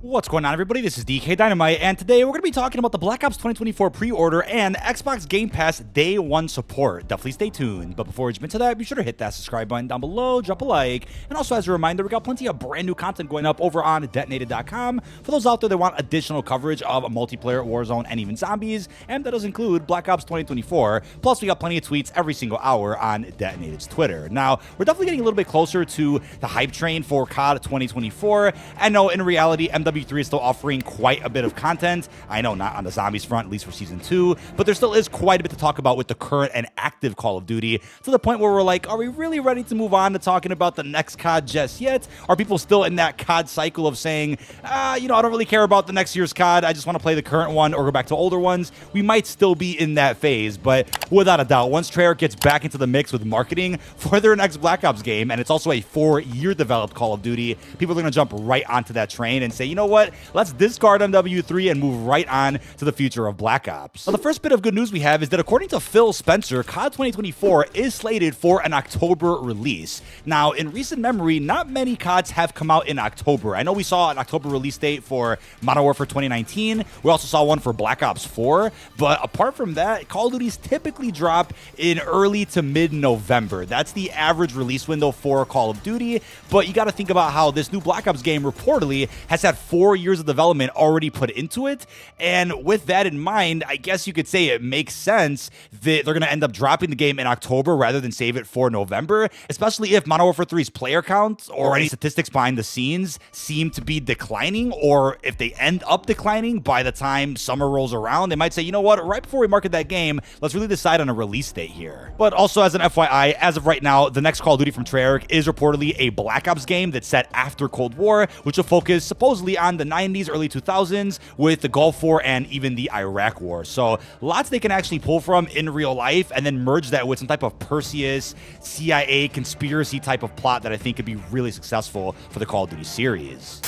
What's going on, everybody? This is dkdynamite, and today we're going to be talking about the Black Ops 2024 pre-order and Xbox Game Pass Day 1 support. Definitely stay tuned. But before we jump into that, be sure to hit that subscribe button down below, drop a like, and also as a reminder, we got plenty of brand new content going up over on detonated.com for those out there that want additional coverage of multiplayer, Warzone, and even zombies, and that does include Black Ops 2024. Plus, we got plenty of tweets every single hour on Detonated's Twitter. Now, we're definitely getting a little bit closer to the hype train for COD 2024. I know in reality, MW3 is still offering quite a bit of content. I know not on the zombies front, at least for Season 2, but there still is quite a bit to talk about with the current and active Call of Duty, to the point where we're like, are we really ready to move on to talking about the next COD just yet? Are people still in that COD cycle of saying, I don't really care about the next year's COD, I just want to play the current one or go back to older ones? We might still be in that phase, but without a doubt, once Treyarch gets back into the mix with marketing for their next Black Ops game, and it's also a 4-year developed Call of Duty, people are going to jump right onto that train and say, you know what? Let's discard MW3 and move right on to the future of Black Ops. Now, the first bit of good news we have is that according to Phil Spencer, COD 2024 is slated for an October release. Now, in recent memory, not many CODs have come out in October. I know we saw an October release date for Modern Warfare 2019. We also saw one for Black Ops 4. But apart from that, Call of Duties typically drop in early to mid-November. That's the average release window for Call of Duty. But you got to think about how this new Black Ops game reportedly has had 4 years of development already put into it. And with that in mind, I guess you could say it makes sense that they're going to end up dropping the game in October rather than save it for November, especially if Modern Warfare 3's player count or any statistics behind the scenes seem to be declining, or if they end up declining by the time summer rolls around. They might say, you know what, right before we market that game, let's really decide on a release date here. But also as an FYI, as of right now, the next Call of Duty from Treyarch is reportedly a Black Ops game that's set after Cold War, which will focus supposedly on the 90s, early 2000s, with the Gulf War and even the Iraq War. So lots they can actually pull from in real life and then merge that with some type of Perseus, CIA conspiracy type of plot that I think could be really successful for the Call of Duty series.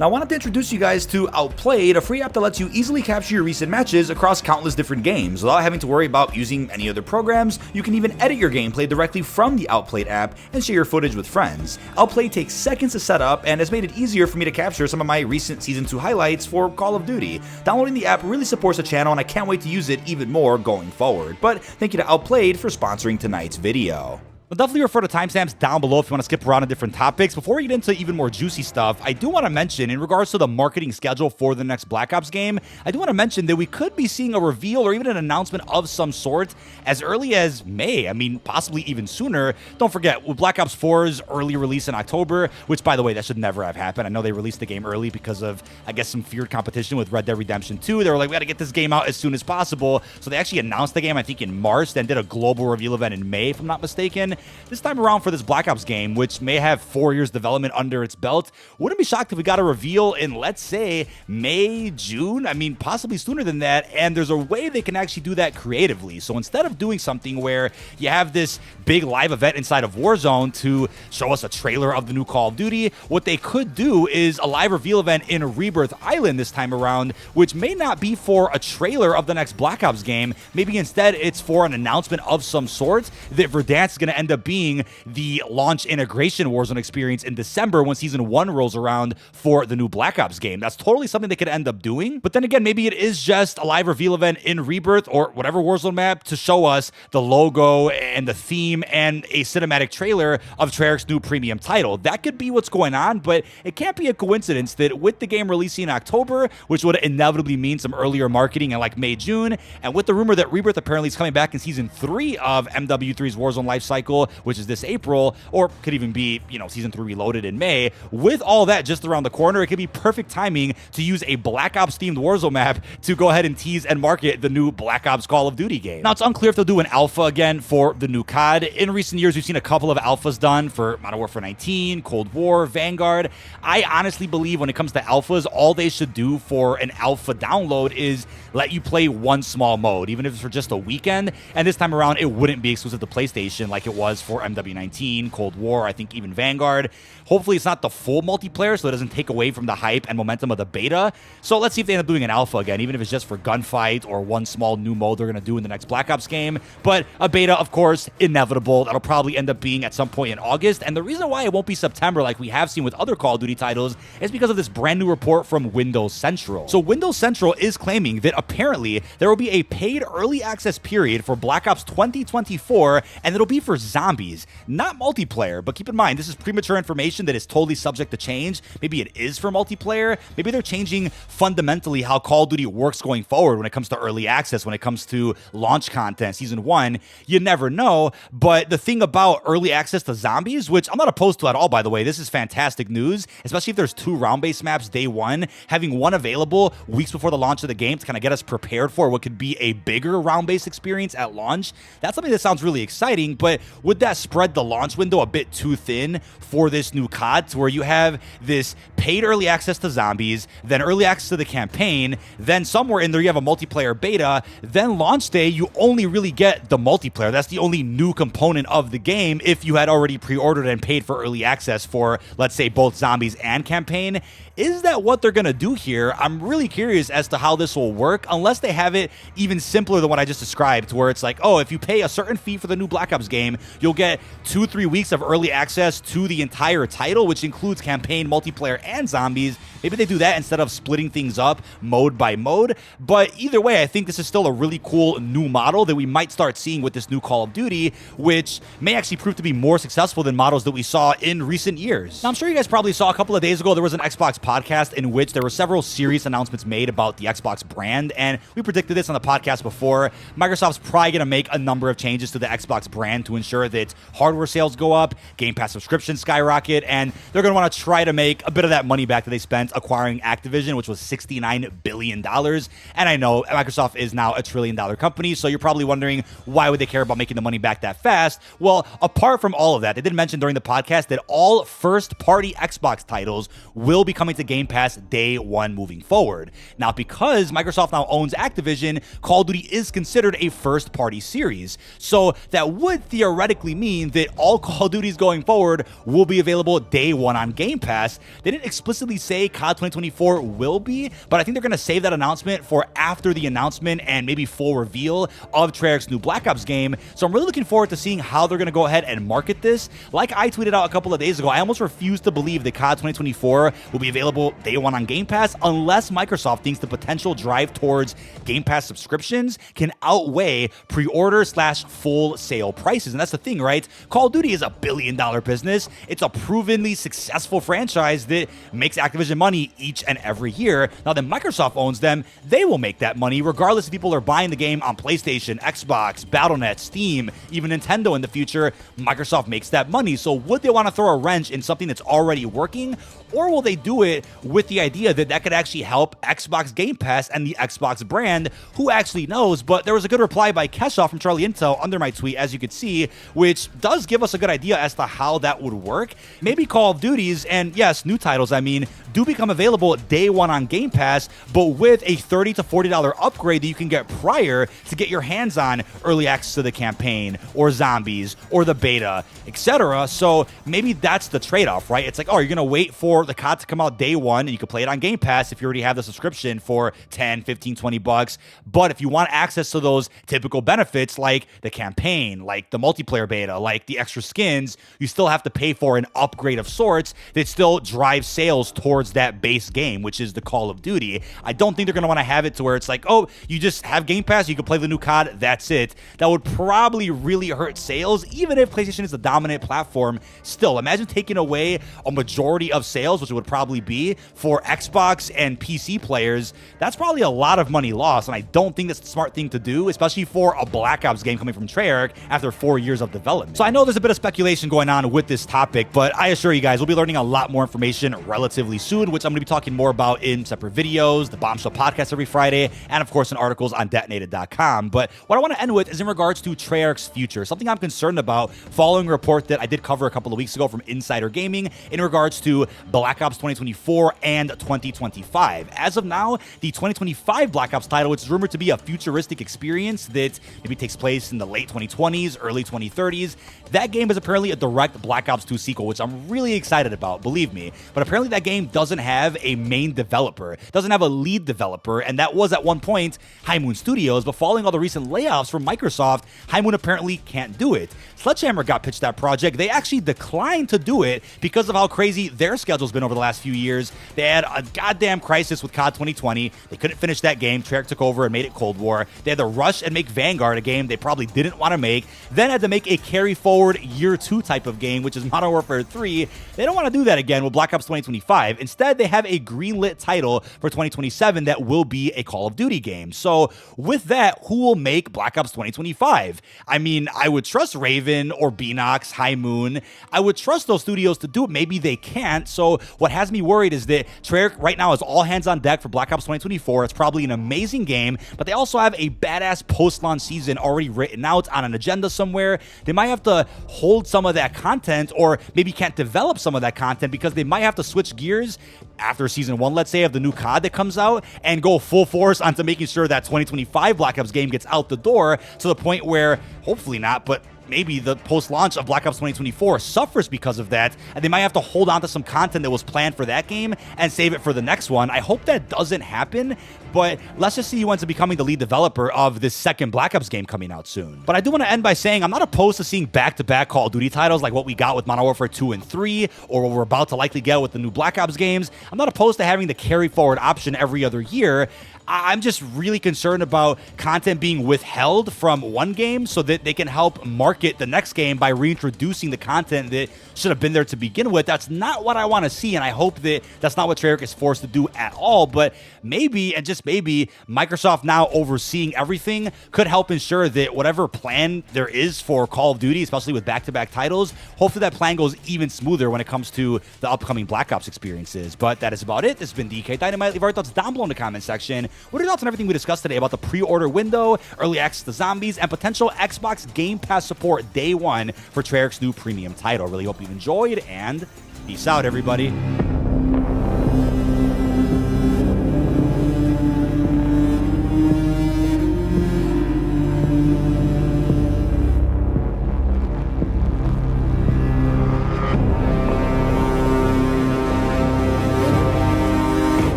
Now, I wanted to introduce you guys to Outplayed, a free app that lets you easily capture your recent matches across countless different games without having to worry about using any other programs. You can even edit your gameplay directly from the Outplayed app and share your footage with friends. Outplayed takes seconds to set up and has made it easier for me to capture some of my recent Season 2 highlights for Call of Duty. Downloading the app really supports the channel, and I can't wait to use it even more going forward. But thank you to Outplayed for sponsoring tonight's video. Well, definitely refer to timestamps down below if you want to skip around to different topics. Before we get into even more juicy stuff, I do want to mention, in regards to the marketing schedule for the next Black Ops game, I do want to mention that we could be seeing a reveal or even an announcement of some sort as early as May. I mean, possibly even sooner. Don't forget, with Black Ops 4's early release in October, which, by the way, that should never have happened. I know they released the game early because of, I guess, some feared competition with Red Dead Redemption 2. They were like, we got to get this game out as soon as possible. So they actually announced the game, I think, in March, then did a global reveal event in May, if I'm not mistaken. This time around for this Black Ops game, which may have 4 years development under its belt, wouldn't be shocked if we got a reveal in, let's say, May, June. I mean, possibly sooner than that. And there's a way they can actually do that creatively. So instead of doing something where you have this big live event inside of Warzone to show us a trailer of the new Call of Duty, what they could do is a live reveal event in Rebirth Island this time around, which may not be for a trailer of the next Black Ops game. Maybe instead it's for an announcement of some sort that Verdansk is going to end up being the launch integration Warzone experience in December when Season 1 rolls around for the new Black Ops game. That's totally something they could end up doing. But then again, maybe it is just a live reveal event in Rebirth or whatever Warzone map to show us the logo and the theme and a cinematic trailer of Treyarch's new premium title. That could be what's going on, but it can't be a coincidence that with the game releasing in October, which would inevitably mean some earlier marketing in like May, June, and with the rumor that Rebirth apparently is coming back in Season 3 of MW3's Warzone life cycle, which is this April, or could even be, Season 3 Reloaded in May. With all that just around the corner, it could be perfect timing to use a Black Ops themed Warzone map to go ahead and tease and market the new Black Ops Call of Duty game. Now, it's unclear if they'll do an alpha again for the new COD. In recent years, we've seen a couple of alphas done for Modern Warfare 19, Cold War, Vanguard. I honestly believe when it comes to alphas, all they should do for an alpha download is let you play one small mode, even if it's for just a weekend. And this time around, it wouldn't be exclusive to PlayStation like it was was for MW19, Cold War, I think even Vanguard. Hopefully it's not the full multiplayer, so it doesn't take away from the hype and momentum of the beta. So let's see if they end up doing an alpha again, even if it's just for gunfight or one small new mode they're going to do in the next Black Ops game. But a beta, of course, inevitable. That'll probably end up being at some point in August. And the reason why it won't be September like we have seen with other Call of Duty titles is because of this brand new report from Windows Central. So Windows Central is claiming that apparently there will be a paid early access period for Black Ops 2024, and it'll be for zombies, not multiplayer. But keep in mind, this is premature information that is totally subject to change. Maybe it is for multiplayer. Maybe they're changing fundamentally how Call of Duty works going forward when it comes to early access, when it comes to launch content, Season 1. You never know. But the thing about early access to zombies, which I'm not opposed to at all, by the way, this is fantastic news, especially if there's 2 round-based maps day one, having one available weeks before the launch of the game to kind of get us prepared for what could be a bigger round-based experience at launch. That's something that sounds really exciting, but would that spread the launch window a bit too thin for this new COD, to where you have this paid early access to zombies, then early access to the campaign, then somewhere in there you have a multiplayer beta, then launch day you only really get the multiplayer. That's the only new component of the game if you had already pre-ordered and paid for early access for, let's say, both zombies and campaign. Is that what they're going to do here? I'm really curious as to how this will work, unless they have it even simpler than what I just described, where it's like, oh, if you pay a certain fee for the new Black Ops game, you'll get 2-3 weeks of early access to the entire title, which includes campaign, multiplayer, and zombies. Maybe they do that instead of splitting things up mode by mode. But either way, I think this is still a really cool new model that we might start seeing with this new Call of Duty, which may actually prove to be more successful than models that we saw in recent years. Now, I'm sure you guys probably saw a couple of days ago, there was an Xbox podcast in which there were several serious announcements made about the Xbox brand, and we predicted this on the podcast before. Microsoft's probably going to make a number of changes to the Xbox brand to ensure that hardware sales go up, Game Pass subscriptions skyrocket, and they're going to want to try to make a bit of that money back that they spent acquiring Activision, which was $69 billion. And I know Microsoft is now a $1 trillion company, so you're probably wondering, why would they care about making the money back that fast? Well, apart from all of that, they did mention during the podcast that all first-party Xbox titles will be coming to Game Pass day one moving forward. Now, because Microsoft now owns Activision, Call of Duty is considered a first-party series. So that would theoretically mean that all Call of Duties going forward will be available day one on Game Pass. They didn't explicitly say COD 2024 will be, but I think they're going to save that announcement for after the announcement and maybe full reveal of Treyarch's new Black Ops game. So I'm really looking forward to seeing how they're going to go ahead and market this. Like I tweeted out a couple of days ago, I almost refuse to believe that COD 2024 will be available day one on Game Pass unless Microsoft thinks the potential drive towards Game Pass subscriptions can outweigh pre-order / full sale prices. And that's the thing, right? Call of Duty is $1 billion business. It's a provenly successful franchise that makes Activision money each and every year. Now that Microsoft owns them, they will make that money regardless if people are buying the game on PlayStation, Xbox, Battle.net, Steam, even Nintendo in the future. Microsoft makes that money. So would they want to throw a wrench in something that's already working? Or will they do it with the idea that that could actually help Xbox Game Pass and the Xbox brand? Who actually knows? But there was a good reply by Keshaw from Charlie Intel under my tweet, as you could see, which does give us a good idea as to how that would work. Maybe Call of Duties, and yes, new titles, I mean, do become available day one on Game Pass, but with a $30 to $40 upgrade that you can get prior to get your hands on early access to the campaign or zombies or the beta, etc. So maybe that's the trade-off, right? It's like, oh, you're going to wait for the COD to come out day one and you can play it on Game Pass if you already have the subscription for 10, 15, 20 bucks. But if you want access to those typical benefits like the campaign, like the multiplayer beta, like the extra skins, you still have to pay for an upgrade of sorts that still drives sales towards that base game, which is the Call of Duty. I don't think they're going to want to have it to where it's like, oh, you just have Game Pass, you can play the new COD, that's it. That would probably really hurt sales, even if PlayStation is the dominant platform. Still, imagine taking away a majority of sales, which it would probably be for Xbox and PC players. That's probably a lot of money lost, and I don't think that's the smart thing to do, especially for a Black Ops game coming from Treyarch after 4 years of development. So I know there's a bit of speculation going on with this topic, but I assure you guys, we'll be learning a lot more information relatively soon, which I'm going to be talking more about in separate videos, the Bombshell podcast every Friday, and of course in articles on detonated.com. But what I want to end with is in regards to Treyarch's future, something I'm concerned about following a report that I did cover a couple of weeks ago from Insider Gaming in regards to Black Ops 2024 and 2025. As of now, the 2025 Black Ops title, which is rumored to be a futuristic experience that maybe takes place in the late 2020s, early 2030s, 2030s. That game is apparently a direct Black Ops 2 sequel, which I'm really excited about, believe me. But apparently that game doesn't have a main developer, doesn't have a lead developer, and that was at one point High Moon Studios, but following all the recent layoffs from Microsoft, High Moon apparently can't do it. Sledgehammer got pitched that project. They actually declined to do it because of how crazy their schedule's been over the last few years. They had a goddamn crisis with COD 2020. They couldn't finish that game. Treyarch took over and made it Cold War. They had to rush and make Vanguard, a game they probably didn't want to make. Then had to make a carry forward year 2 type of game, which is Modern Warfare 3. They don't want to do that again with Black Ops 2025. Instead, they have a greenlit title for 2027 that will be a Call of Duty game. So with that, who will make Black Ops 2025? I mean, I would trust Raven or Beanox, High Moon. I would trust those studios to do it. Maybe they can't. So what has me worried is that Treyarch right now is all hands on deck for Black Ops 2024. It's probably an amazing game, but they also have a badass post-launch season already written out on an agenda somewhere. They might have to hold some of that content, or maybe can't develop some of that content because they might have to switch gears after season 1, let's say, of the new COD that comes out and go full force onto making sure that 2025 Black Ops game gets out the door to the point where, hopefully not, but maybe the post-launch of Black Ops 2024 suffers because of that, and they might have to hold on to some content that was planned for that game and save it for the next one. I hope that doesn't happen, but let's just see who ends up becoming the lead developer of this second Black Ops game coming out soon. But I do want to end by saying I'm not opposed to seeing back-to-back Call of Duty titles like what we got with Modern Warfare 2 and 3, or what we're about to likely get with the new Black Ops games. I'm not opposed to having the carry-forward option every other year. I'm just really concerned about content being withheld from one game so that they can help market the next game by reintroducing the content that should have been there to begin with. That's not what I want to see, and I hope that that's not what Treyarch is forced to do at all. But maybe, and just maybe, Microsoft now overseeing everything could help ensure that whatever plan there is for Call of Duty, especially with back-to-back titles, hopefully that plan goes even smoother when it comes to the upcoming Black Ops experiences. But that is about it. This has been dkdynamite. Leave our thoughts down below in the comment section. What are your thoughts on everything we discussed today about the pre-order window, early access to zombies, and potential Xbox Game Pass support day 1 for Treyarch's new premium title? Really hope you've enjoyed, and peace out, everybody.